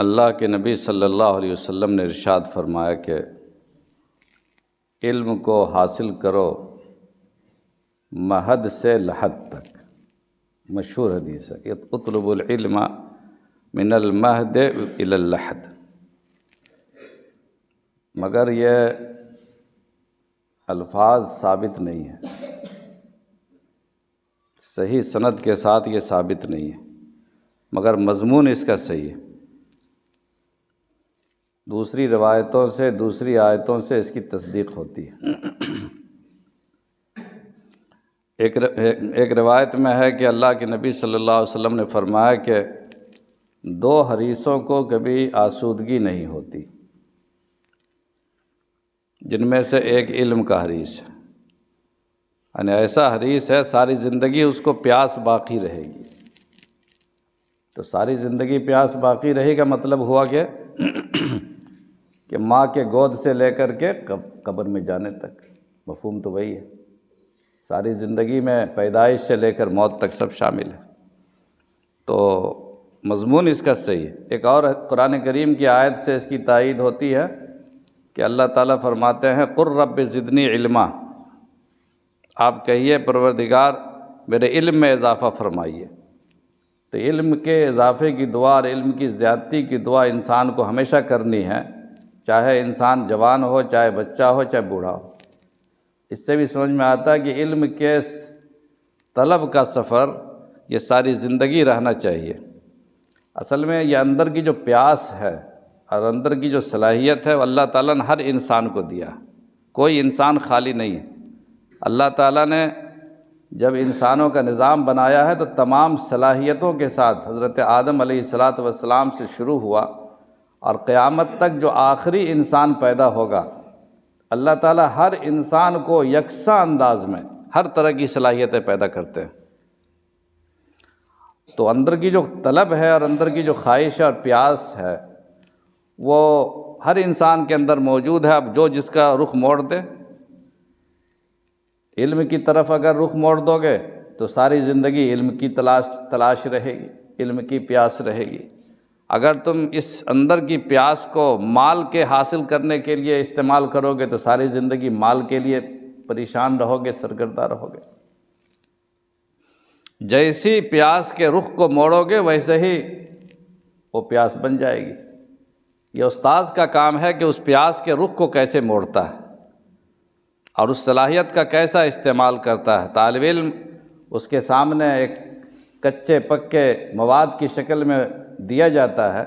اللہ کے نبی صلی اللہ علیہ وسلم نے ارشاد فرمایا کہ علم کو حاصل کرو مہد سے لحد تک، مشہور حدیث ہے، اطلب العلم من المہد الی اللحد، مگر یہ الفاظ ثابت نہیں ہیں، صحیح سند کے ساتھ یہ ثابت نہیں ہے، مگر مضمون اس کا صحیح ہے، دوسری روایتوں سے، دوسری آیتوں سے اس کی تصدیق ہوتی ہے۔ ایک روایت میں ہے کہ اللہ کے نبی صلی اللہ علیہ وسلم نے فرمایا کہ دو حریصوں کو کبھی آسودگی نہیں ہوتی، جن میں سے ایک علم کا حریص ہے، یعنی ایسا حریص ہے ساری زندگی اس کو پیاس باقی رہے گی۔ تو ساری زندگی پیاس باقی رہے گا مطلب ہوا کہ ماں کے گود سے لے کر کے قبر میں جانے تک، مفہوم تو وہی ہے، ساری زندگی میں پیدائش سے لے کر موت تک سب شامل ہے، تو مضمون اس کا صحیح ہے۔ ایک اور قرآن کریم کی آیت سے اس کی تائید ہوتی ہے کہ اللہ تعالیٰ فرماتے ہیں قُل رب زدنی علما، آپ کہیے پروردگار میرے علم میں اضافہ فرمائیے۔ تو علم کے اضافے کی دعا اور علم کی زیادتی کی دعا انسان کو ہمیشہ کرنی ہے، چاہے انسان جوان ہو، چاہے بچہ ہو، چاہے بوڑھا ہو۔ اس سے بھی سمجھ میں آتا ہے کہ علم کے طلب کا سفر یہ ساری زندگی رہنا چاہیے۔ اصل میں یہ اندر کی جو پیاس ہے اور اندر کی جو صلاحیت ہے وہ اللہ تعالیٰ نے ہر انسان کو دیا، کوئی انسان خالی نہیں ہے۔ اللہ تعالیٰ نے جب انسانوں کا نظام بنایا ہے تو تمام صلاحیتوں کے ساتھ حضرت آدم علیہ السلام سے شروع ہوا اور قیامت تک جو آخری انسان پیدا ہوگا، اللہ تعالیٰ ہر انسان کو یکساں انداز میں ہر طرح کی صلاحیتیں پیدا کرتے ہیں۔ تو اندر کی جو طلب ہے اور اندر کی جو خواہش اور پیاس ہے وہ ہر انسان کے اندر موجود ہے۔ اب جو جس کا رخ موڑ دے، علم کی طرف اگر رخ موڑ دو گے تو ساری زندگی علم کی تلاش رہے گی، علم کی پیاس رہے گی۔ اگر تم اس اندر کی پیاس کو مال کے حاصل کرنے کے لیے استعمال کرو گے تو ساری زندگی مال کے لیے پریشان رہو گے، سرگردہ رہو گے۔ جیسی پیاس کے رخ کو موڑو گے ویسے ہی وہ پیاس بن جائے گی۔ یہ استاذ کا کام ہے کہ اس پیاس کے رخ کو کیسے موڑتا ہے اور اس صلاحیت کا کیسا استعمال کرتا ہے۔ طالب علم اس کے سامنے ایک کچے پکے مواد کی شکل میں دیا جاتا ہے،